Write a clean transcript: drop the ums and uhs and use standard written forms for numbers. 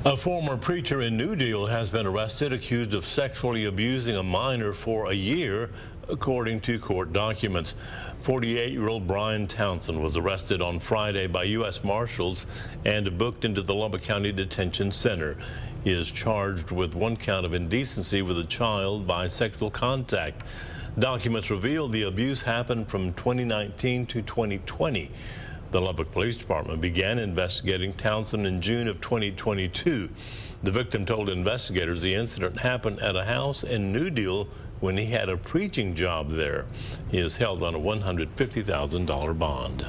A former preacher in New Deal has been arrested, accused of sexually abusing a minor for a year, according to court documents. 48-year-old Brian Townsend was arrested on Friday by U.S. Marshals and booked into the Lubbock County Detention Center. He is charged with one count of indecency with a child by sexual contact. Documents reveal the abuse happened from 2019 to 2020. The Lubbock Police Department began investigating Townsend in June of 2022. The victim told investigators the incident happened at a house in New Deal when he had a preaching job there. He is held on a $150,000 bond.